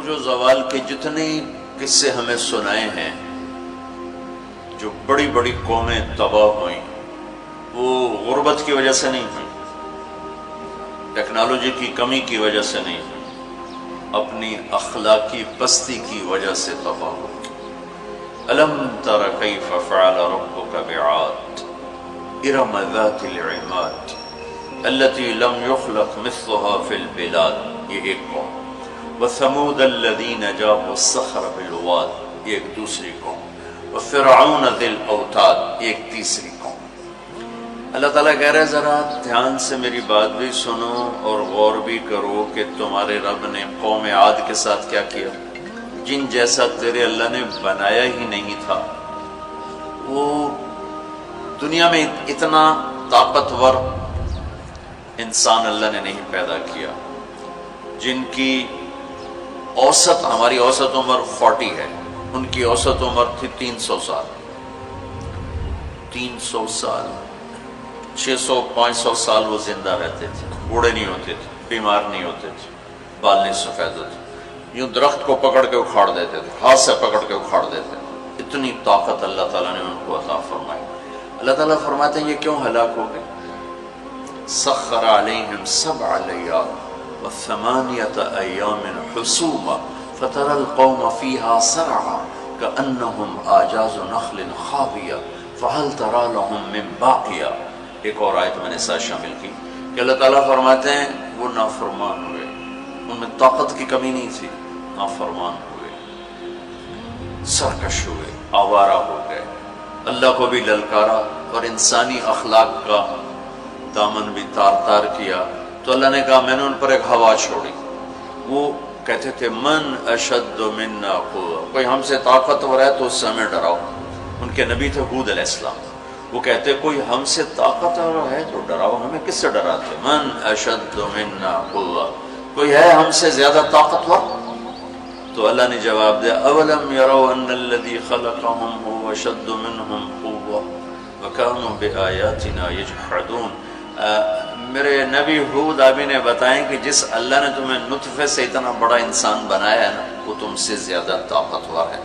عروج و زوال کے جتنے قصے ہمیں سنائے ہیں، جو بڑی بڑی قومیں تباہ ہوئیں، وہ غربت کی وجہ سے نہیں ہوئی، ٹیکنالوجی کی کمی کی وجہ سے نہیں ہوئی، اپنی اخلاقی پستی کی وجہ سے تباہ ہوئی۔ ألم تر كيف فعل ربك بعاد إرم ذات العماد التي لم يخلق مثلها في البلاد، یہ ایک قوم، وثمود الذين جابوا الصخر بالواد، یہ ایک دوسری قوم، وفرعون ذی الاوتاد، یہ ایک تیسری قوم۔ اللہ تعالیٰ کہہ رہے ذرا دھیان سے میری بات بھی سنو اور غور بھی کرو کہ تمہارے رب نے قوم عاد کے ساتھ کیا کیا، جن جیسا تیرے اللہ نے بنایا ہی نہیں تھا۔ وہ دنیا میں اتنا طاقتور انسان اللہ نے نہیں پیدا کیا، جن کی اوسط، ہماری اوسط عمر 40 ہے، ان کی اوسط عمر تھی 300 سال، 300 سال، 600-500 سال وہ زندہ رہتے تھے، بوڑھے نہیں ہوتے تھے، بیمار نہیں ہوتے تھے، بال نہیں سفید ہوتے، یوں درخت کو پکڑ کے اکھاڑ دیتے تھے، ہاتھ سے پکڑ کے اکھاڑ دیتے تھے، اتنی طاقت اللہ تعالیٰ نے ان کو عطا فرمائی۔ اللہ تعالیٰ فرماتے ہیں یہ کیوں ہلاک ہو گئے؟ سخر علیہم 7 لیال و8 ایام حسوما فتری القوم فیہا سرعا کأنہم اعجاز نخل خاویہ فہل تری لہم من باقیہ۔ ایک اور آیت میں نے ساتھ شامل کی کہ اللہ تعالیٰ فرماتے ہیں وہ نافرمان ہوئے، ان میں طاقت کی کمی نہیں تھی، نافرمان ہوئے، سرکش ہوئے، آوارہ ہو گئے، اللہ کو بھی للکارا اور انسانی اخلاق کا دامن بھی تار تار کیا۔ تو اللہ نے کہا میں نے ان پر ایک ہوا چھوڑی، وہ کہتے تھے من اشد منا قوة، کوئی ہم سے طاقتور ہے تو اس سے ہمیں ڈراؤ۔ ان کے نبی تھے ہود علیہ السلام، وہ کہتے کوئی ہم سے طاقتور ہے تو ڈراؤ، ہمیں کس سے ڈراتے؟ من اشد منا قوة، کوئی ہے ہم سے زیادہ طاقتور؟ تو اللہ نے جواب دیا اولم یروا ان الذی خلقهم هو اشد منهم قوة وكانوا بآیاتنا یجحدون۔ میرے نبی ہود ابھی نے بتائیں کہ جس اللہ نے تمہیں نطفے سے اتنا بڑا انسان بنایا ہے نا، وہ تم سے زیادہ طاقتور ہے۔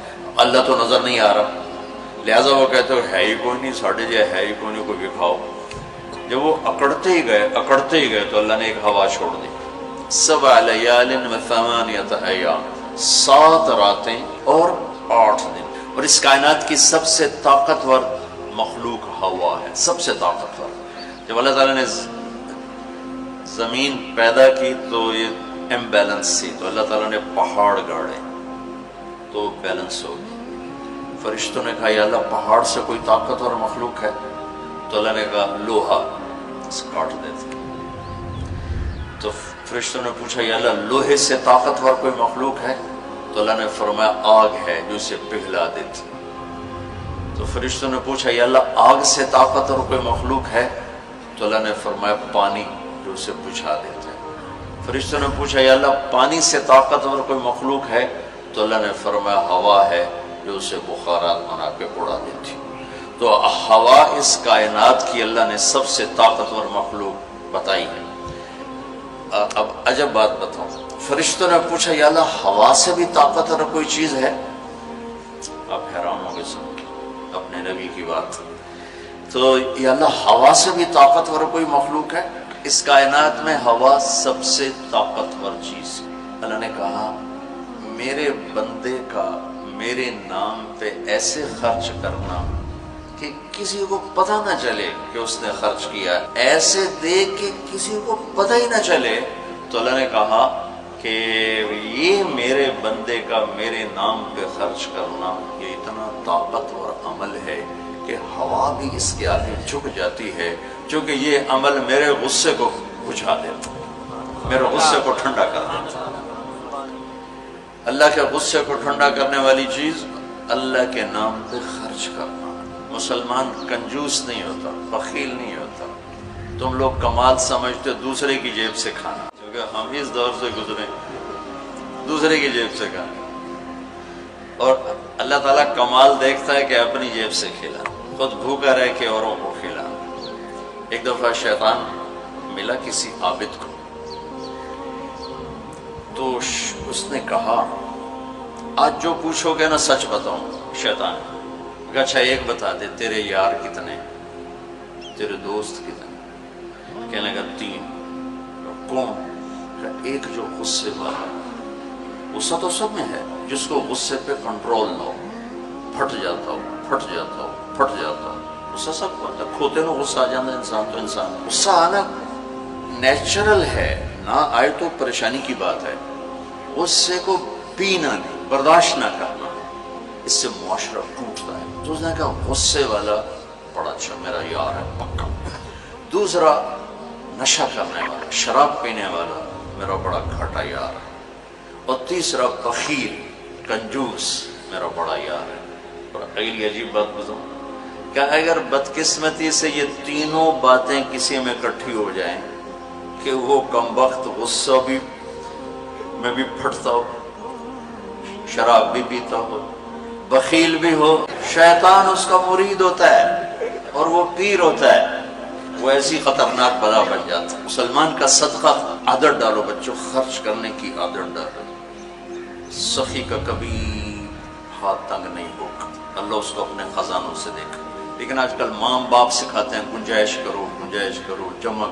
اللہ تو نظر نہیں آ رہا، لہٰذا وہ کہتے ہے ہی کوئی نہیں، ساڑھے جائے ہے ہی کوئی نہیں، کوئی دکھاؤ۔ جب وہ اکڑتے ہی گئے تو اللہ نے ایک ہوا چھوڑ دی، 7 لیال و8 ایام، 7 راتیں اور 8 دن، اور اس کائنات کی سب سے طاقتور مخلوق ہوا ہے، سب سے طاقتور۔ جب اللہ تعالیٰ نے زمین پیدا کی تو یہ امبیلنس تھی، تو اللہ تعالیٰ نے پہاڑ گاڑے تو بیلنس ہو گئی۔ فرشتوں نے کہا یا اللہ پہاڑ سے کوئی طاقتور مخلوق ہے؟ تو اللہ نے کہا لوہا، اسے کاٹ دیتے۔ تو فرشتوں نے پوچھا یا اللہ لوہے سے طاقتور کوئی مخلوق ہے؟ تو اللہ نے فرمایا آگ ہے جو اسے پگھلا دیتی۔ تو فرشتوں نے پوچھا یا اللہ آگ سے طاقتور کوئی مخلوق ہے؟ تو اللہ نے فرمایا پانی جو اسے بجھا دیتا ہے۔ فرشتوں نے پوچھا یا اللہ پانی سے طاقتور کوئی مخلوق ہے؟ تو اللہ نے فرمایا ہوا ہے جو اسے بخارات بنا کے اڑا دیتی۔ تو ہوا اس کائنات کی اللہ نے سب سے طاقتور مخلوق بتائی ہے۔ اب عجب بات بتاؤں، فرشتوں نے پوچھا یا اللہ ہوا سے بھی طاقتور کوئی چیز ہے؟ آپ حیران ہو گئے سن اپنے نبی کی بات۔ تو یا اللہ ہوا سے بھی طاقتور کوئی مخلوق ہے؟ اس کائنات میں ہوا سب سے طاقتور چیز۔ اللہ نے کہا میرے بندے کا میرے نام پہ ایسے خرچ کرنا کہ کسی کو پتہ نہ چلے کہ اس نے خرچ کیا، ایسے دے کہ کسی کو پتہ ہی نہ چلے، تو اللہ نے کہا کہ یہ میرے بندے کا میرے نام پہ خرچ کرنا یہ اتنا طاقتور عمل ہے کہ ہوا بھی اس کے آگے جھک جاتی ہے، چونکہ یہ عمل میرے غصے کو بجھا دیتا، میرے غصے کو ٹھنڈا کر دیتا۔ اللہ کے غصے کو ٹھنڈا کرنے والی چیز اللہ کے نام پہ خرچ کرنا۔ مسلمان کنجوس نہیں ہوتا، بخیل نہیں ہوتا۔ تم لوگ کمال سمجھتے دوسرے کی جیب سے کھانا، کیونکہ ہم اس دور سے گزرے، دوسرے کی جیب سے کھانا، اور اللہ تعالیٰ کمال دیکھتا ہے کہ اپنی جیب سے کھلا، خود بھوکا رہ کے اوروں کو کھلا۔ ایک دفعہ شیطان ملا کسی عابد کو، تو اس نے کہا آج جو پوچھو گے نا سچ بتاؤں شیطان اچھا ایک بتا دے تیرے یار کتنے تیرے دوست کتنے کہنے لگا 3 کون ایک جو غصے والا غصہ تو سب میں ہے جس کو غصے پہ کنٹرول نہ ہو پھٹ جاتا ہو غصہ سب کو آتا کھوتے نو غصہ آ جانا انسان تو انسان غصہ آنا نیچرل ہے نہ آئے تو پریشانی کی بات ہے غصے کو پینا نہیں برداشت نہ کرنا اس سے معاشرہ ٹوٹتا ہے تو اس نے کہا غصے والا بڑا اچھا میرا یار ہے پکا دوسرا نشہ کرنے والا شراب پینے والا میرا بڑا گھاٹا یار ہے اور تیسرا بخیل کنجوس میرا بڑا یار ہے اور اگلی عجیب بات بتاؤں کہ اگر بدقسمتی سے یہ تینوں باتیں کسی میں اکٹھی ہو جائیں کہ وہ کمبخت غصہ بھی میں بھی پھٹتا ہو شراب بھی پیتا ہو بخیل بھی ہو شیطان اس کا مرید ہوتا ہے اور وہ پیر ہوتا ہے وہ ایسی خطرناک بلا بن جاتا ہے مسلمان کا صدقہ عادت ڈالو بچوں خرچ کرنے کی عادت ڈالو سخی کا کبھی ہاتھ تنگ نہیں ہوگا اللہ اس کو اپنے خزانوں سے دیکھا لیکن آج کل ماں باپ سکھاتے ہیں گنجائش کرو جمع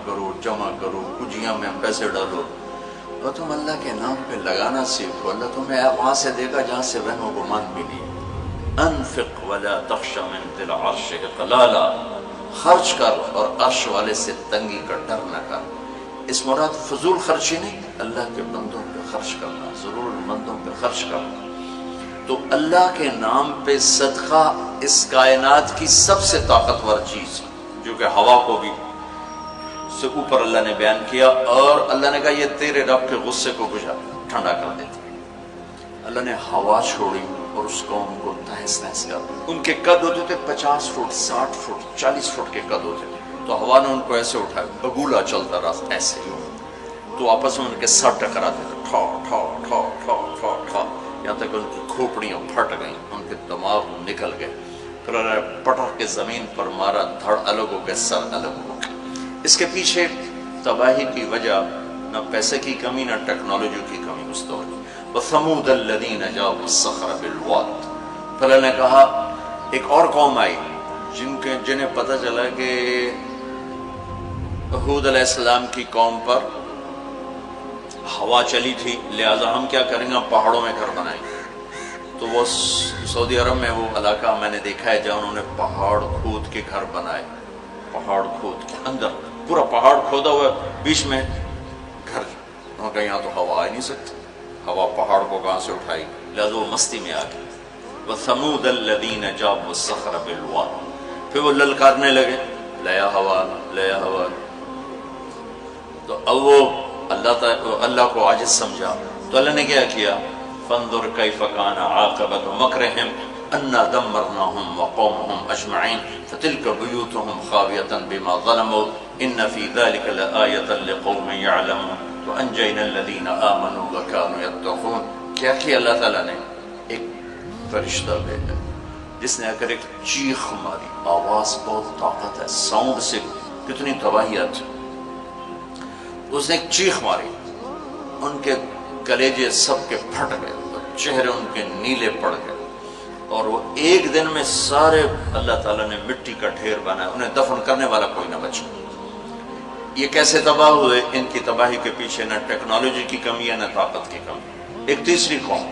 کرو کجیاں میں پیسے ڈالو تو تم اللہ کے نام پہ لگانا سیکھو اللہ تمہیں وہاں سے دے گا جہاں سے وہم و گمان بھی نہیں انفق ولا تخش من ذی العرش اقلالا خرچ کر اور عرش والے سے تنگی کا ڈر نہ کر اس مراد فضول خرچی نہیں اللہ کے بندوں پہ خرچ کرنا ضرورت مندوں پہ خرچ کرنا تو اللہ کے نام پہ صدقہ اس کائنات کی سب سے طاقتور چیز جو کہ ہوا کو بھی سے اوپر اللہ نے بیان کیا اور اللہ نے کہا یہ تیرے رب کے غصے کو بجھا ٹھنڈا کر دیتا اللہ نے ہوا چھوڑی اور اس قوم کو تہس نہس کر دیا ان کے قد ہوتے تھے 50 فٹ 60 فٹ 40 فٹ کے قد ہوتے تھے تو ہوا نے ان کو ایسے اٹھایا بگولا چلتا رہا ایسے ہی تو آپس میں ان کے سر ٹکراتے تھے ٹھا ٹھا ٹھا ٹھا ٹھا ٹھا یہاں تک ان کی کھوپڑیاں پھٹ گئیں ان کے دماغ نکل گئے پھر پٹک کے زمین پر مارا دھڑ الگ ہو گئے سر الگ ہو گئے اس کے پیچھے تباہی کی وجہ نہ پیسے کی کمی نہ ٹیکنالوجی کی کمی مستوری وَثَمُودَ الَّذِينَ جَابُوا الصَّخْرَ بِالْوَادِ پھر اللہ نے کہا ایک اور قوم آئی جنہیں پتہ چلا کہ ہود علیہ السلام کی قوم پر ہوا چلی تھی لہذا ہم کیا کریں گے پہاڑوں میں گھر بنائیں تو وہ سعودی عرب میں وہ علاقہ میں نے دیکھا ہے جہاں انہوں نے پہاڑ کھود کے گھر بنائے پہاڑ کھود کے اندر پورا پہاڑ کھودا ہوا بیچ میں گھر انہوں نے کہا یہاں تو ہوا آ نہیں سکتی ہوا پہاڑ کو کہاں سے اٹھائی لہذا وہ مستی میں آ گئی وَثَمُودَ الَّذِينَ جَابُوا الصَّخْرَ بِالْوَادِ پھر وہ للکارنے لگے لیا ہوا تو اب وہ اللہ کو عاجز سمجھا تو اللہ نے کیا فانظر کیف کان عاقبۃ مکرہم انا دمرناہم وقومہم اجمعین فتلک بیوتہم خاویۃ بما ظلموا ان فی ذلک لآیۃ لقوم یعلمون وانجینا الذین آمنوا وکانوا یتقون کیا اللہ تعالیٰ نے ایک فرشتہ بھیجا جس نے اگر ایک چیخ ماری آواز بہت طاقت ہے ساؤنڈ سے کتنی تباہیت اس نے ایک چیخ ماری ان کے کلیجے سب کے پھٹ گئے چہرے ان کے نیلے پڑ گئے اور وہ ایک دن میں سارے اللہ تعالیٰ نے مٹی کا ڈھیر بنایا انہیں دفن کرنے والا کوئی نہ بچا یہ کیسے تباہ ہوئے ان کی تباہی کے پیچھے نہ ٹیکنالوجی کی کمی ہے نہ طاقت کی کمی ایک تیسری قوم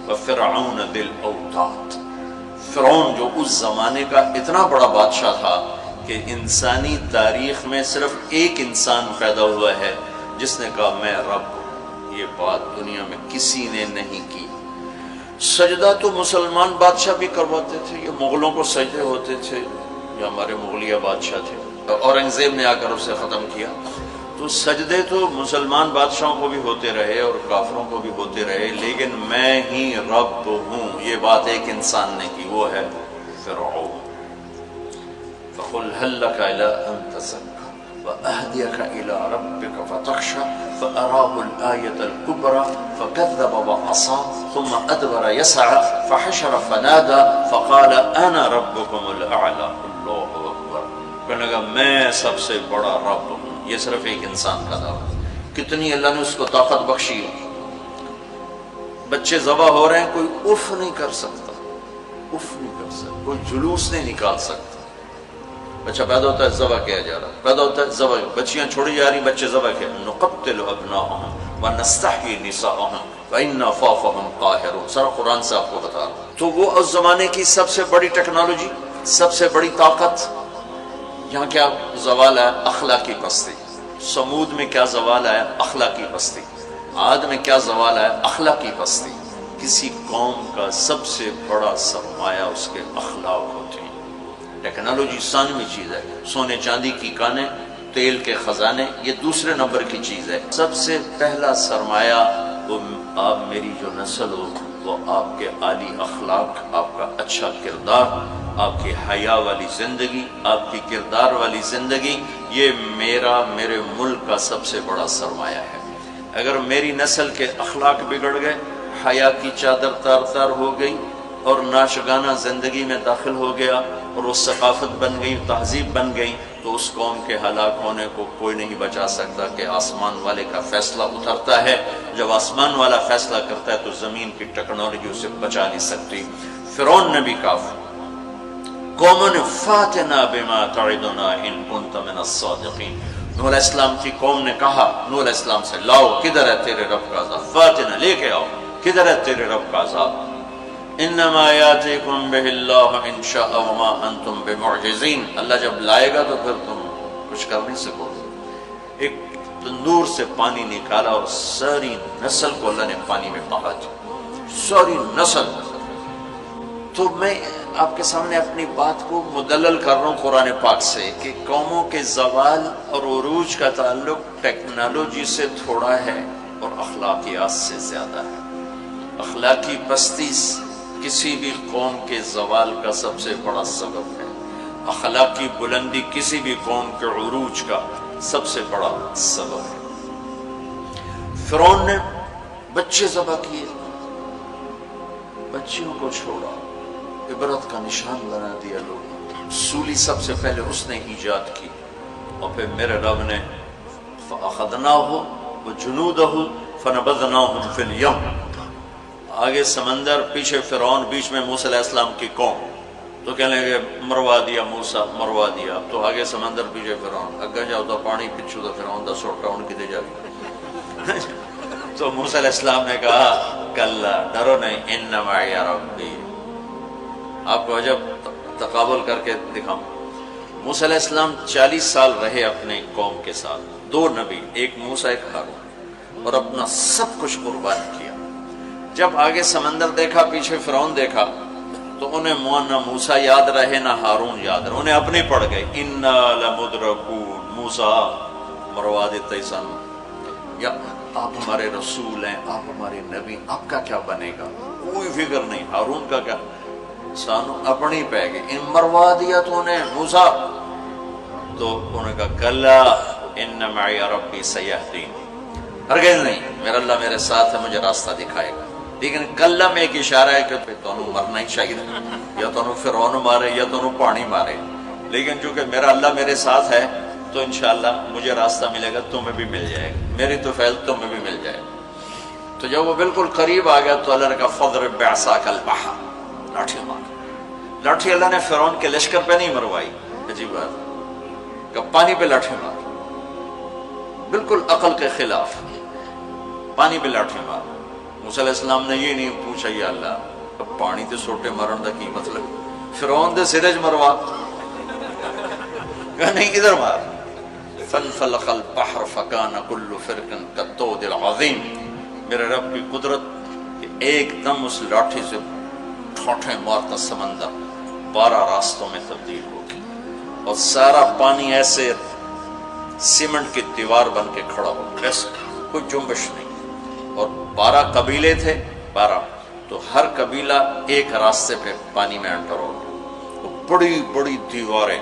وَفِرْعَوْنَ ذِي الْأَوْتَادِ فرعون جو اس زمانے کا اتنا بڑا بادشاہ تھا کہ انسانی تاریخ میں صرف ایک انسان پیدا ہوا ہے جس نے کہا میں رب ہوں یہ بات دنیا میں کسی نے نہیں کی سجدہ تو مسلمان بادشاہ بھی کرواتے تھے یہ مغلوں کو سجدے ہوتے تھے یہ ہمارے مغلیہ بادشاہ تھے اورنگزیب نے آ کر اسے ختم کیا تو سجدے تو مسلمان بادشاہوں کو بھی ہوتے رہے اور کافروں کو بھی ہوتے رہے لیکن میں ہی رب ہوں یہ بات ایک انسان نے کی وہ ہے فرعون فَقُلْ هَلْ لَكَ إِلَىٰ أَن تَزَكَّىٰ وَأَهْدِيَكَ إِلَىٰ رَبِّكَ فَتَخْشَىٰ فَأَرَاهُ الْآيَةَ الْكُبْرَىٰ فَكَذَّبَ وَعَصَىٰ ثُمَّ أَدْبَرَ يَسْعَىٰ فَحَشَرَ فَنَادَىٰ فَقَالَ أَنَا رَبُّكُمُ الْأَعْلَىٰ اللہ اکبر کہنے لگا میں سب سے بڑا رب ہوں یہ صرف ایک انسان کا دعویٰ کتنی اللہ نے اس کو طاقت بخشی بچے ذبح ہو رہے ہیں، کوئی اف نہیں کر سکتا، اف نہیں کر سکتا، کوئی جلوس نہیں نکال سکتا۔ بچہ پیدا ہوتا ہے ذبح کیا جا رہا، پیدا ہوتا ہے ذبح، بچیاں چھوڑی جا رہی، بچے ذبح کیا، نقتل ابناءهم ونستحيي نساءهم وإنا فوقهم قاهرون، سارا قرآن سے آپ کو بتا رہا ہوں۔ تو وہ اس زمانے کی سب سے بڑی ٹیکنالوجی، سب سے بڑی طاقت، یہاں کیا زوال ہے؟ اخلاقی پستی۔ سمود میں کیا زوال ہے؟ اخلاقی پستی۔ عاد میں کیا زوال ہے؟ اخلاقی پستی۔ کسی قوم کا سب سے بڑا سرمایہ اس کے اخلاق ہوتے ہیں۔ ٹیکنالوجی ثانوی چیز ہے، سونے چاندی کی کانیں، تیل کے خزانے، یہ دوسرے نمبر کی چیز ہے۔ سب سے پہلا سرمایہ وہ آپ میری جو نسل ہو، وہ آپ کے عالی اخلاق، آپ کا اچھا کردار، آپ کی حیا والی زندگی، آپ کی کردار والی زندگی، یہ میرے ملک کا سب سے بڑا سرمایہ ہے۔ اگر میری نسل کے اخلاق بگڑ گئے، حیا کی چادر تار تار ہو گئی اور ناشگانہ زندگی میں داخل ہو گیا اور وہ ثقافت بن گئی، تہذیب بن گئی، تو اس قوم کے ہلاک ہونے کو کوئی نہیں بچا سکتا کہ آسمان والے کا فیصلہ اترتا ہے۔ جب آسمان والا فیصلہ کرتا ہے تو زمین کی ٹیکنالوجی اسے بچا نہیں سکتی۔ فرعون نے بھی کہا قومن فاتنا بما تعدنا ان كنت من الصادقین، نوح علیہ السلام کی قوم نے کہا نوح علیہ السلام سے، لاؤ کدھر ہے تیرے رب کا عذاب، فاتنا لے کے آؤ، کدھر ہے تیرے رب کا عذاب، انما یاتیکم بہ اللہ ان شاء وما انتم بمعجزین، اللہ جب لائے گا تو پھر تم کچھ کر نہیں سکو گے۔ ایک تندور سے پانی نکالا اور ساری نسل کو اللہ نے پانی میں بہا دیا، ساری نسل۔ تو میں آپ کے سامنے اپنی بات کو مدلل کر رہا ہوں قرآن پاک سے کہ قوموں کے زوال اور عروج کا تعلق ٹیکنالوجی سے تھوڑا ہے اور اخلاقیات سے زیادہ ہے۔ اخلاقی پستی کسی بھی قوم کے زوال کا سب سے بڑا سبب ہے، اخلاقی بلندی کسی بھی قوم کے عروج کا سب سے بڑا سبب ہے۔ فرعون نے بچے ذبح کیے، بچیوں کو چھوڑا، عبرت کا نشان بنا دیا لوگ۔ سولی سب سے پہلے اس نے ایجاد کی، اور پھر میرے رب نے فَأَخَذْنَاهُ وَجُنُودَهُ فَنَبَذْنَاهُمْ فِي الْيَمِّ، آگے سمندر، پیچھے فرعون، بیچ میں موسیٰ علیہ السلام کی قوم، تو کہنے لگے مروا دیا موسیٰ، مروا دیا، تو آگے سمندر پیچھے فرعون، اگا جاؤ تو پانی پچھو تو فرعون دا سوٹا ان کی دے جاوی۔ تو موسیٰ علیہ السلام نے کہا کلا، ڈرو نہیں، ان معی ربی۔ آپ کو عجب تقابل کر کے دکھاؤں، موسیٰ علیہ السلام 40 سال رہے اپنے قوم کے ساتھ، 2 نبی، ایک موسیٰ ایک ہارون، اور اپنا سب کچھ قربان کیا۔ جب آگے سمندر دیکھا، پیچھے فرعون دیکھا، تو انہیں نہ موسیٰ یاد رہے نہ ہارون یاد رہے، انہیں اپنے پڑ گئے، انا لمدرکون، موسیٰ مروا دیتے سن، یا آپ ہمارے رسول ہیں، آپ ہمارے نبی، آپ کا کیا بنے گا، کوئی فکر نہیں، ہارون کا کیا، سانو اپنی پہ گئے، ان مروا دیا تو انہیں موسیٰ، تو انہوں نے کہا کلا ان معی ربی سیہدین، ہرگز نہیں، میرا اللہ میرے ساتھ ہے، مجھے راستہ دکھائے گا۔ لیکن کلا میں ایک اشارہ ہے کہ تمہیں مرنا ہی چاہیے، یا تمہیں فرعون مارے یا تمہیں پانی مارے، لیکن چونکہ میرا اللہ میرے ساتھ ہے تو انشاءاللہ مجھے راستہ ملے گا، تمہیں بھی مل جائے گا، میری تو فیض تمہیں بھی مل جائے گا۔ تو جب وہ بالکل قریب آ گیا تو اللہ نے کہا فضرب بعصاک البحر، لاٹھی مار۔ لاٹھی اللہ نے فرعون کے لشکر پہ نہیں مروائی، عجیب بات، کہ پانی پہ لاٹھی مار، بالکل عقل کے خلاف، پانی پہ لاٹھی مار۔ موسیٰ علیہ السلام نے یہ نہیں پوچھا یا اللہ اب پانی تے سوٹے مرن دا کی مطلب، فرعون دے سرج مروا، کہا نہیں ادھر مار۔ فانفلق البحر فکان کل فرق کالطود العظیم، میرے رب کی قدرت کہ ایک دم اس لاٹھی سے ٹھوٹھے مارتا سمندر 12 راستوں میں تبدیل ہو گیا، اور سارا پانی ایسے سیمنٹ کی دیوار بن کے کھڑا ہو، ایسے کوئی جنبش نہیں، اور 12 قبیلے تھے، 12، تو ہر قبیلہ ایک راستے پہ پانی میں انٹر ہو گیا، بڑی بڑی دیواریں۔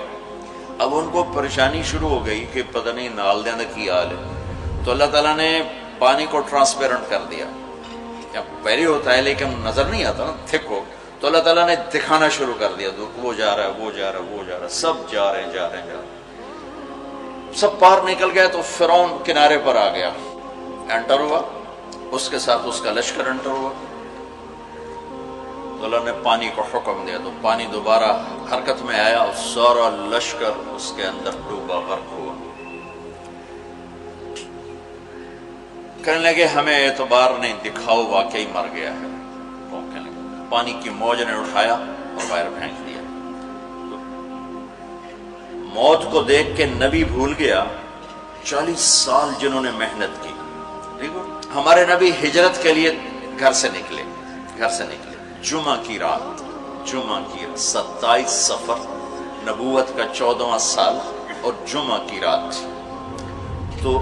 اب ان کو پریشانی شروع ہو گئی کہ پتہ نہیں نال دیں کی حال ہے، تو اللہ تعالیٰ نے پانی کو ٹرانسپیرنٹ کر دیا، پہلے ہوتا ہے لیکن نظر نہیں آتا نا، تھک ہو، تو اللہ تعالیٰ نے دکھانا شروع کر دیا، وہ جا رہا ہے، وہ جا رہا ہے، وہ جا رہا ہے، سب جا رہے ہیں، جا رہے ہیں، جا رہے ہیں، سب پار نکل گئے۔ تو فرعون کنارے پر آ گیا، انٹر ہوا، اس کے ساتھ اس کا لشکر انٹر ہوا، تو اللہ نے پانی کو حکم دیا تو پانی دوبارہ حرکت میں آیا اور سارا لشکر اس کے اندر ڈوبا، غرق ہوا۔ کہنے لگے ہمیں اعتبار نہیں، دکھاؤ واقعی مر گیا ہے۔ پانی کی موج نے اٹھایا اور باہر پھینک دیا۔ موت کو دیکھ کے نبی بھول گیا 40 سال جنہوں نے محنت کی۔ ہمارے نبی ہجرت کے لیے گھر سے نکلے جمعہ کی رات 27 صفر، نبوت کا 14واں سال اور جمعہ کی رات تھی۔ تو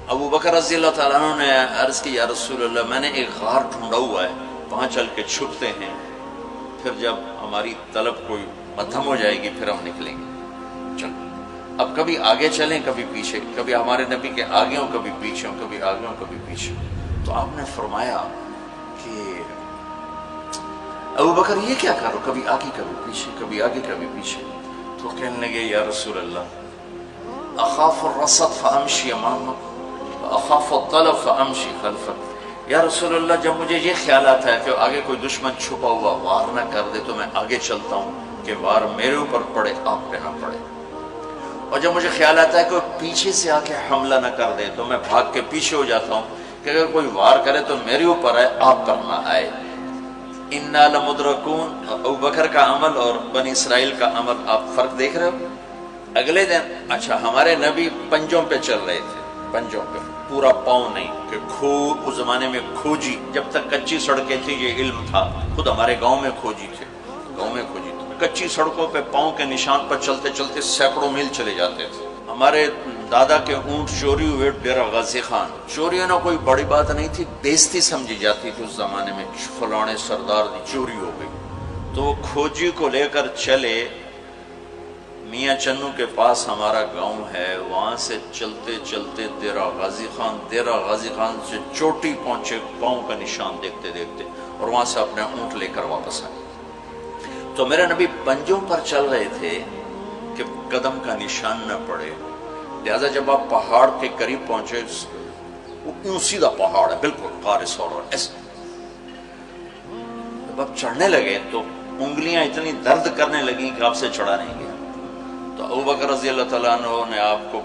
ابو بکر رضی اللہ تعالیٰ عنہ نے عرض کی یا رسول اللہ میں نے ایک غار ڈھونڈا ہوا ہے، وہاں چل کے چھپتے ہیں، پھر جب ہماری طلب کوئی مدھم ہو جائے گی پھر ہم نکلیں گے۔ چل اب کبھی آگے چلیں کبھی پیچھے، کبھی ہمارے نبی کے آگے ہوں کبھی پیچھے ہوں، کبھی آگے ہوں کبھی پیچھے۔ تو آپ نے فرمایا کہ ابو بکر یہ کیا کرو، کبھی آگے کبھی پیچھے، کبھی آگے کبھی پیچھے۔ تو کہنے لگے یا رسول اللہ اخاف الرصد فامشی امامک واخاف الطلب فامشی خلفک۔ یا رسول اللہ جب مجھے یہ خیال آتا ہے کہ آگے کوئی دشمن چھپا ہوا وار نہ کر دے تو میں آگے چلتا ہوں کہ وار میرے اوپر پڑے آپ پہ نہ پڑے، اور جب مجھے خیال آتا ہے کہ پیچھے سے آ کے حملہ نہ کر دے تو میں بھاگ کے پیچھے ہو جاتا ہوں کہ اگر کوئی وار کرے تو میرے اوپر آئے آپ پر نہ آئے۔ انا لمدرکون، ابو بکر کا عمل اور بنی اسرائیل کا عمل آپ فرق دیکھ رہے ہو۔ اگلے دن اچھا ہمارے نبی پنجوں پہ چل رہے تھے، پنجوں پہ، پورا پاؤں نہیں کہ اس زمانے میں کھوجی، جب تک کچی سڑکیں تھی یہ علم تھا، خود ہمارے گاؤں میں کھوجی تھے، کچی سڑکوں پہ پاؤں کے نشان پر چلتے چلتے سینکڑوں میل چلے جاتے تھے۔ ہمارے دادا کے اونٹ چوری ہوئے ڈیرہ غازی خان، چوری ہونا کوئی بڑی بات نہیں تھی، بیزتی سمجھی جاتی تھی اس زمانے میں، فلانے سردار دی چوری ہو گئی، تو وہ کھوجی کو لے کر چلے میاں چنو کے پاس ہمارا گاؤں ہے، وہاں سے چلتے چلتے ڈیرہ غازی خان سے چوٹی پہنچے، پاؤں کا نشان دیکھتے دیکھتے، اور وہاں سے اپنے اونٹ لے کر واپس آئے۔ تو میرے نبی پنجوں پر چل رہے تھے کہ قدم کا نشان نہ پڑے، لہذا جب آپ پہاڑ کے قریب پہنچے، وہ یوں سیدھا پہاڑ ہے بالکل غار ثور ایسے، جب آپ چڑھنے لگے تو انگلیاں اتنی درد کرنے لگیں کہ آپ سے چڑھا نہیں گیا۔ تو ابو بکر رضی اللہ تعالیٰ عنہ نے آپ کو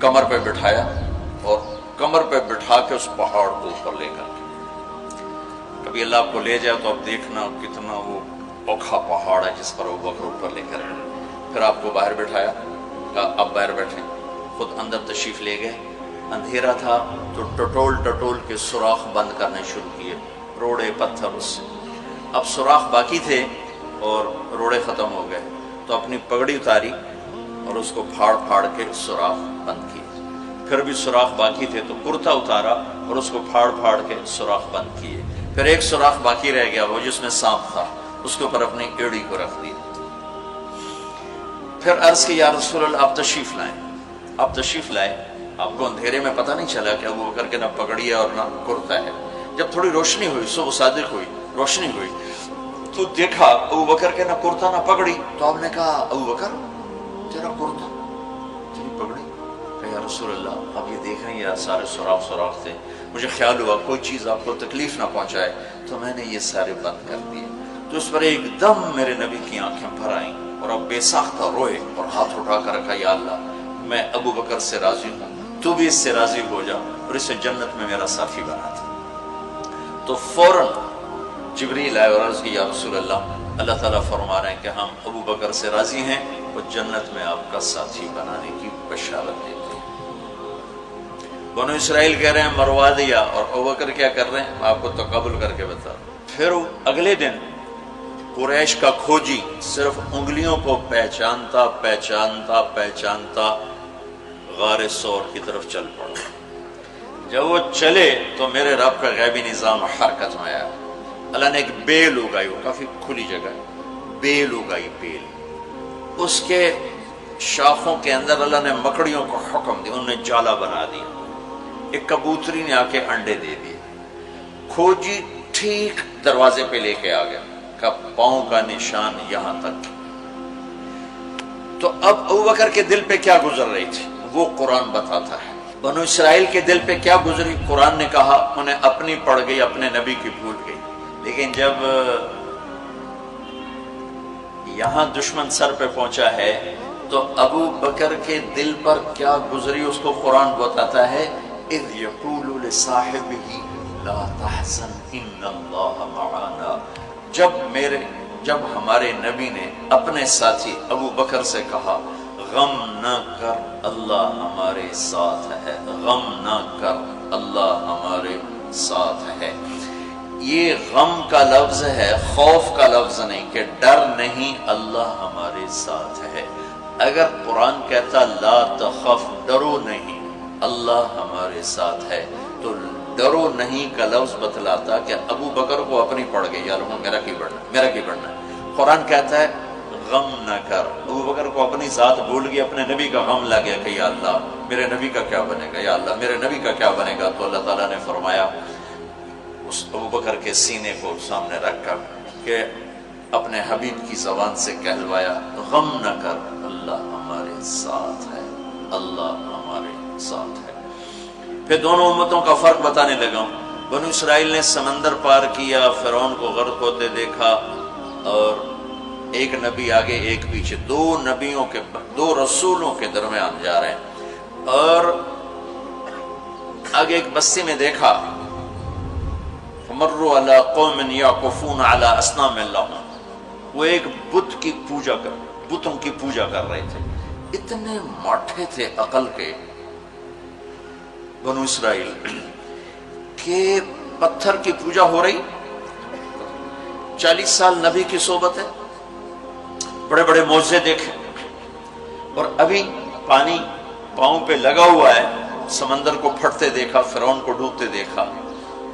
کمر پہ بٹھایا اور کمر پہ بٹھا کے اس پہاڑ کو اوپر لے کر کے، کبھی اللہ آپ کو لے جائے تو آپ دیکھنا کتنا وہ اوکھا پہاڑ ہے جس پر ابو بکر اوپر لے کر گئے۔ پھر آپ کو باہر بٹھایا، کہا آپ باہر بیٹھیں، خود اندر تشریف لے گئے۔ اندھیرا تھا تو ٹٹول کے سوراخ بند کرنے شروع کیے، روڑے پتھر اس سے۔ اب سوراخ باقی تھے اور روڑے ختم ہو گئے، تو اپنی پگڑی اتاری اور اس کو پھاڑ کے سوراخ بند کیے۔ پھر بھی سوراخ باقی تھے تو کرتا اتارا اور اس کو پھاڑ کے سوراخ بند کیے۔ پھر ایک سوراخ باقی رہ گیا، وہ جس میں سانپ تھا، اس کے اوپر اپنی ایڑی کو رکھ دی۔ پھر عرض کی یا رسول اللہ آپ تشریف لائیں۔ آپ کو اندھیرے میں پتہ نہیں چلا کہ ابو بکر کے نہ پگڑی ہے اور نہ کرتا ہے۔ جب تھوڑی روشنی ہوئی، صبح صادق ہوئی، روشنی ہوئی تو دیکھا ابو بکر کے نہ کرتا نہ پگڑی۔ تو آپ نے کہا ابو بکر تیرا کرتا تیری پگڑی؟ کہ یا رسول اللہ آپ یہ دیکھ رہے ہیں سارے سوراخ تھے، مجھے خیال ہوا کوئی چیز آپ کو تکلیف نہ پہنچائے تو میں نے یہ سارے بند کر دیے۔ تو اس پر ایک دم میرے نبی کی آنکھیں بھر آئیں اور اب بے ساختہ روئے اور ہاتھ اٹھا کر رکھا، یا اللہ میں ابو بکر سے راضی ہوں، تو بھی اس سے راضی ہو جا اور اسے جنت میں میرا ساتھی بنا تھا۔ تو فوراً جبریل آئے اور عرض کی یا رسول اللہ تعالیٰ فرما رہے ہیں کہ ہم ابو بکر سے راضی ہیں، وہ جنت میں آپ کا ساتھی بنانے کی بشارت دیتے ہیں۔ بنو اسرائیل کہہ رہے ہیں مروا دیا، اور ابو بکر کیا کر رہے ہیں آپ کو تقابل کر کے بتا۔ پھر اگلے دن قریش کا کھوجی صرف انگلیوں کو پہچانتا غار ثور کی طرف چل پڑا۔ جب وہ چلے تو میرے رب کا غیبی نظام حرکت میں آیا۔ اللہ نے ایک بیل اگائی، وہ کافی کھلی جگہ ہے، بیل اگائی، بیل، اس کے شاخوں کے اندر اللہ نے مکڑیوں کو حکم دیا، انہوں نے جالا بنا دیا، ایک کبوتری نے آ کے انڈے دے دیے۔ کھوجی ٹھیک دروازے پہ لے کے آ گیا، کا پاؤں کا نشان یہاں تک۔ تو اب ابو بکر کے دل پہ کیا گزر رہی تھی وہ قرآن بتاتا ہے۔ بنو اسرائیل کے دل پہ کیا گزری؟ قرآن نے کہا انہیں اپنی پڑ گئی، اپنے نبی کی بھول گئی، لیکن جب یہاں دشمن سر پہ پہنچا ہے تو ابو بکر کے دل پر کیا گزری اس کو قرآن بتاتا ہے، اذ یقول لصاحبہ لا تحزن ان اللہ معنا، جب ہمارے نبی نے اپنے ساتھی ابو بکر سے کہا غم نہ کر اللہ ہمارے ساتھ ہے، غم نہ کر اللہ ہمارے ساتھ ہے۔ یہ غم کا لفظ ہے، خوف کا لفظ نہیں، کہ ڈر نہیں، اللہ ہمارے ساتھ ہے۔ اگر قرآن کہتا لا تخف، ڈرو نہیں، اللہ ہمارے ساتھ ہے، تو ڈرو نہیں کا لفظ بتلاتا کہ ابو بکر کو اپنی پڑ گئی، یار میرا کی بڑھنا ہے۔ قرآن کہتا ہے غم نہ کر، ابو بکر کو اپنی ذات بھول گئی، اپنے نبی کا غم لگ گیا کہ یا اللہ میرے نبی کا کیا بنے گا، یا اللہ میرے نبی کا کیا بنے گا۔ تو اللہ تعالیٰ نے فرمایا اس ابو بکر کے سینے کو سامنے رکھ کر کہ اپنے حبیب کی زبان سے کہلوایا غم نہ کر اللہ ہمارے ساتھ ہے، اللہ ہمارے ساتھ ہے۔ پھر دونوں امتوں کا فرق بتانے لگا ہوں۔ بنو اسرائیل نے سمندر پار کیا، فرعون کو غرق ہوتے دیکھا، اور ایک نبی آگے ایک پیچھے، دو رسولوں کے درمیان جا رہے ہیں، اور آگے ایک بستی میں دیکھا فمروا علی قوم یعکفون علی اصنام لہم، وہ ایک بتوں کی پوجا کر رہے تھے۔ اتنے ماٹھے تھے عقل کے بنو اسرائیل کہ پتھر کی پوجا ہو رہی، 40 سال نبی کی صحبت ہے، بڑے بڑے معجزے دیکھے، اور ابھی پانی پاؤں پہ لگا ہوا ہے، سمندر کو پھٹتے دیکھا، فرعون کو ڈوبتے دیکھا۔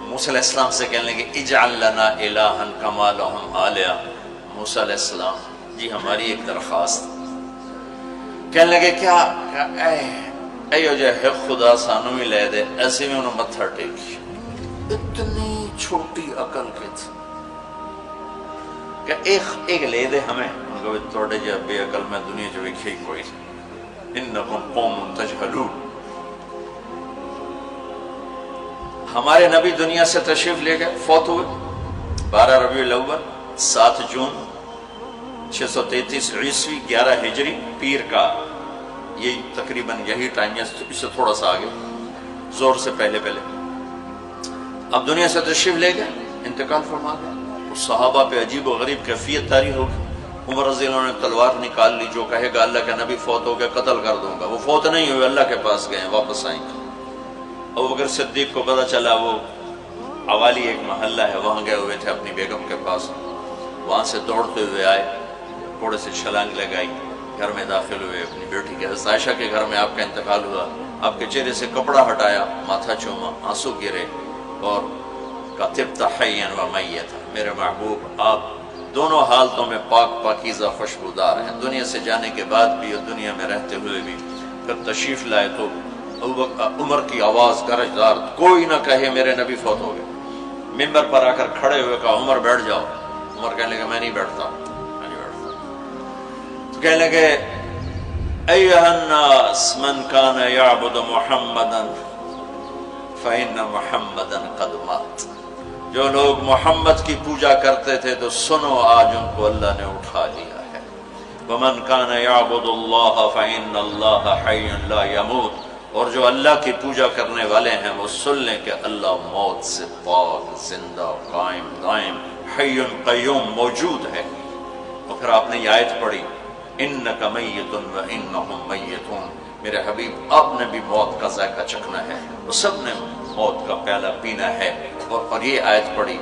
موسیٰ علیہ السلام سے کہنے لگے اجعل لنا الہا کما لہم آلیہ، موسیٰ علیہ السلام جی ہماری ایک درخواست۔ کہنے لگے کیا؟ ایو جے ہے خدا سانو ہی لے دے، ایسے میں انہوں متھر ٹیکی۔ اتنی چھوٹی عقل کے تھے کہ ایک لے دے ہمیں، ان کو توڑے جا بے عقل میں دنیا جو ایک ہی کوئی، انکم قوم تجہلون۔ ہمارے نبی دنیا سے تشریف لے گئے، فوت ہوئے 12 ربیع الاول 7 جون 633 عیسوی 11 ہجری، پیر کا یہی تقریباً یہی ٹائم ہے، اس سے تھوڑا سا آگے، زور سے پہلے۔ اب دنیا سے تشریف لے گئے، انتقال فرما گئے۔ صحابہ پہ عجیب و غریب کیفیت طاری ہوگی۔ عمر رضی اللہ عنہ نے تلوار نکال لی، جو کہے گا اللہ کا نبی فوت ہو گیا قتل کر دوں گا۔ وہ فوت نہیں ہوئے، اللہ کے پاس گئے، واپس آئیں گے۔ ابوبکر صدیق کو پتہ چلا، وہ عوالی ایک محلہ ہے، وہاں گئے ہوئے تھے اپنی بیگم کے پاس، وہاں سے دوڑتے ہوئے آئے، تھوڑے سے چھلانگ لگائی، گھر میں داخل ہوئے، اپنی بیٹی کے حضرت عائشہ کے گھر میں آپ کا انتقال ہوا۔ آپ کے چہرے سے کپڑا ہٹایا، ماتھا چوما، آنسو گرے، اور کہا طبت حیا و میتا، میرے محبوب آپ دونوں حالتوں میں پاک پاکیزہ خوشبودار ہیں، دنیا سے جانے کے بعد بھی اور دنیا میں رہتے ہوئے بھی۔ پھر تشریف لائے تو عمر کی آواز گرجدار، کوئی نہ کہے میرے نبی فوت ہو گئے۔ ممبر پر آ کر کھڑے ہوئے کہا عمر بیٹھ جاؤ۔ عمر کہنے لگے میں نہیں بیٹھتا، تو کہنے لگے ایھا الناس من کان یعبد محمدا فإن محمدا قد مات، جو لوگ محمد کی پوجا کرتے تھے تو سنو آج ان کو اللہ نے اٹھا لیا ہے۔ ومن کان یعبد اللہ فإن اللہ حی لا یموت، اور جو اللہ کی پوجا کرنے والے ہیں وہ سن لیں کہ اللہ موت سے پاک، زندہ، قائم دائم، حی قیوم، موجود ہے۔ اور پھر آپ نے یہ آیت پڑھی انک میت وانہم میتون، میرے حبیب آپ نے بھی موت کا ذائقہ چکھنا ہے، وہ سب نے موت کا پیالہ پینا ہے۔ اور یہ آیت پڑھی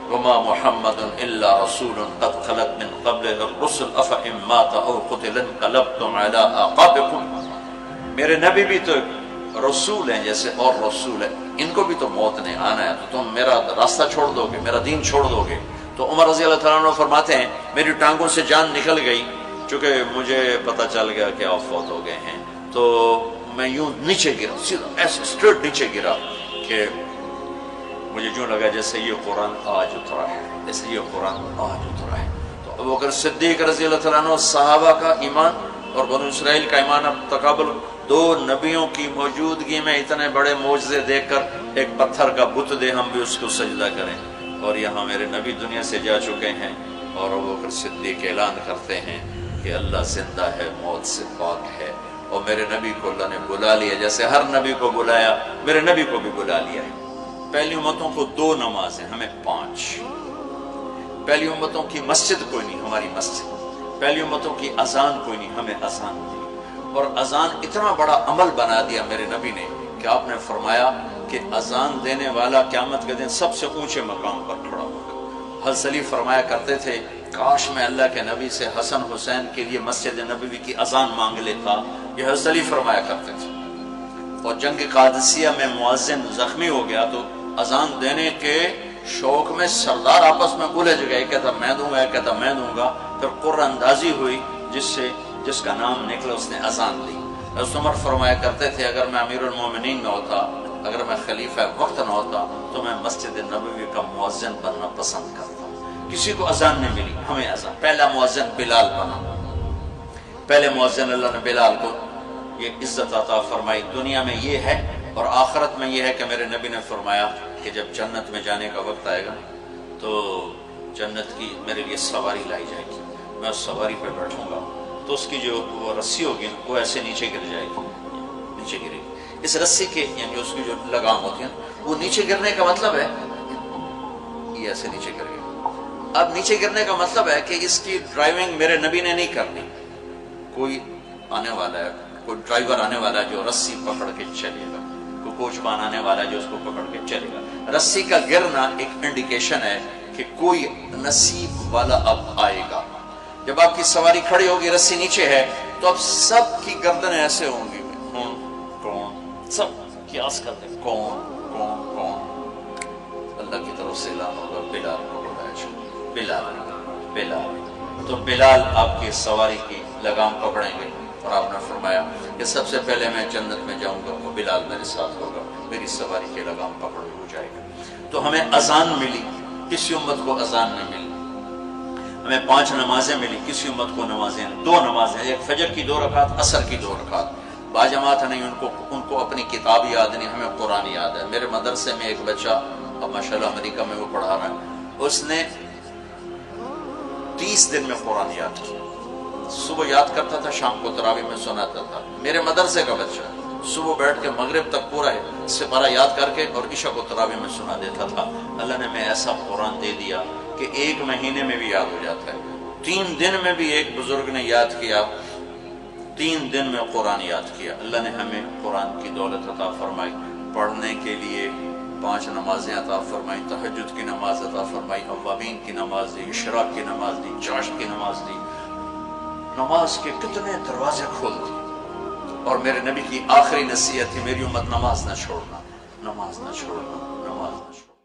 وما محمد الا رسول قد خلت من قبلہ الرسل افإن مات او قتل انقلبتم علی اعقابکم، میرے نبی بھی تو رسول ہیں جیسے اور رسول ہیں، ان کو بھی تو موت نے آنا ہے، تو تم میرا راستہ چھوڑ دو گے، میرا دین چھوڑ دو گے۔ تو عمر رضی اللہ تعالیٰ عنہ فرماتے ہیں میری ٹانگوں سے جان نکل گئی، چونکہ مجھے پتہ چل گیا کہ آپ فوت ہو گئے ہیں، تو میں یوں نیچے گرا، سیدھا ایسے اسٹریٹ نیچے گرا کہ مجھے یوں لگا جیسے یہ قرآن آج اترا ہے، جیسے یہ قرآن آج اترا ہے۔ تو ابوبکر صدیق رضی اللہ تعالیٰ عنہ صحابہ کا ایمان اور بنو اسرائیل کا ایمان اب تقابل دو نبیوں کی موجودگی میں اتنے بڑے معجزے دیکھ کر ایک پتھر کا بت دے ہم بھی اس کو سجدہ کریں؟ اور یہاں میرے نبی دنیا سے جا چکے ہیں اور ابوبکر صدیق اعلان کرتے ہیں کہ اللہ زندہ ہے، موت سے پاک ہے، اور میرے نبی کو اللہ نے بلا لیا جیسے ہر نبی کو بلایا، میرے نبی کو بھی بلا لیا ہے۔ پہلی امتوں کو 2 نمازیں، ہمیں 5۔ پہلی امتوں کی مسجد کوئی نہیں، ہماری مسجد۔ پہلی امتوں کی اذان کوئی نہیں، ہمیں اذان دی۔ اور اذان اتنا بڑا عمل بنا دیا میرے نبی نے کہ آپ نے فرمایا کہ اذان دینے والا قیامت کے دن سب سے اونچے مقام پر کھڑا ہوگا۔ حضرت علی فرمایا کرتے تھے کاش میں اللہ کے نبی سے حسن حسین کے لیے مسجد نبوی کی اذان مانگ لیتا، یہ حضرت علی فرمایا کرتے تھے۔ اور جنگ قادسیہ میں مؤذن زخمی ہو گیا تو اذان دینے کے شوق میں سردار آپس میں الجھ گئے، ایک کہتا میں دوں گا، ایک کہتا میں دوں گا، پھر قرہ اندازی ہوئی جس کا نام نکلا اس نے اذان دی۔ حضرت عمر فرمایا کرتے تھے اگر میں امیر المومنین نہ ہوتا، اگر میں خلیفہ وقت نہ ہوتا تو میں مسجد نبوی کا مؤذن بننا پسند کرتا۔ کسی کو اذان نہیں ملی، ہمیں اذان۔ پہلا مؤذن بلال بنا، پہلے مؤذن اللہ نے بلال کو یہ عزت عطا فرمائی۔ دنیا میں یہ ہے اور آخرت میں یہ ہے کہ میرے نبی نے فرمایا کہ جب جنت میں جانے کا وقت آئے گا تو جنت کی میرے لیے سواری لائی جائے گی، میں اس سواری پہ بیٹھوں گا تو اس کی جو وہ رسی ہوگی وہ ایسے نیچے گر جائے گی، نیچے گرے گی۔ اس رسی کے یعنی اس کی جو لگام ہوتی ہے وہ نیچے گرنے کا مطلب ہے یہ ایسے نیچے گر گئی۔ اب نیچے گرنے کا مطلب ہے کہ اس کی ڈرائیونگ میرے نبی نے نہیں کرنی، کوئی آنے والا ہے، کوئی ڈرائیور آنے والا ہے جو رسی پکڑ کے چلے گا، کوئی کوچوان آنے والا ہے جو اس کو پکڑ کے چلے گا۔ رسی کا گرنا ایک انڈیکیشن ہے کہ کوئی نصیب والا اب آئے گا۔ جب آپ کی سواری کھڑی ہوگی، رسی نیچے ہے، تو اب سب کی گردنیں ایسے ہوں گی، کون، سب قیاس کرتے ہیں کون کون کون۔ اللہ کی طرف سے اعلان ہوگا بلال کو بلایا جائے، بلال بلال۔ تو بلال آپ کی سواری کی لگام پکڑیں گے اور آپ نے فرمایا کہ سب سے پہلے میں جنت میں جاؤں گا وہ بلال میرے ساتھ ہوگا، میری سواری کی لگام پکڑ ہو جائے گا۔ تو ہمیں اذان ملی، کسی امت کو اذان نہیں ملی۔ ہمیں 5 نمازیں ملی، کسی امت کو نمازیں 2 نمازیں، ایک فجر کی 2 رکعت، عصر کی 2 رکعت۔ باجماعت نہیں، ان کو اپنی کتاب یاد نہیں، ہمیں قرآن یاد ہے۔ میرے مدرسے میں ایک بچہ اب ماشاءاللہ امریکہ میں وہ پڑھا رہا ہے، اس نے 30 دن میں قرآن یاد کیا۔ صبح یاد کرتا تھا، شام کو تراویح میں سناتا تھا۔ میرے مدرسے کا بچہ صبح بیٹھ کے مغرب تک پورا سپارہ یاد کر کے اور عشاء کو تراویح میں سنا دیتا تھا۔ اللہ نے میں ایسا قرآن دے دیا کہ 1 مہینے میں بھی یاد ہو جاتا ہے۔ 3 دن میں بھی ایک بزرگ نے یاد کیا، 3 دن میں قرآن یاد کیا۔ اللہ نے ہمیں قرآن کی دولت عطا فرمائی، پڑھنے کے لیے 5 نمازیں عطا فرمائی، تہجد کی نماز عطا فرمائی، اوابین کی نماز دی، اشراق کی نماز دی، چاشت کی نماز دی۔ نماز کے کتنے دروازے کھول دی۔ اور میرے نبی کی آخری نصیحت تھی میری امت نماز نہ چھوڑنا، نماز نہ چھوڑنا، نماز نہ چھوڑنا۔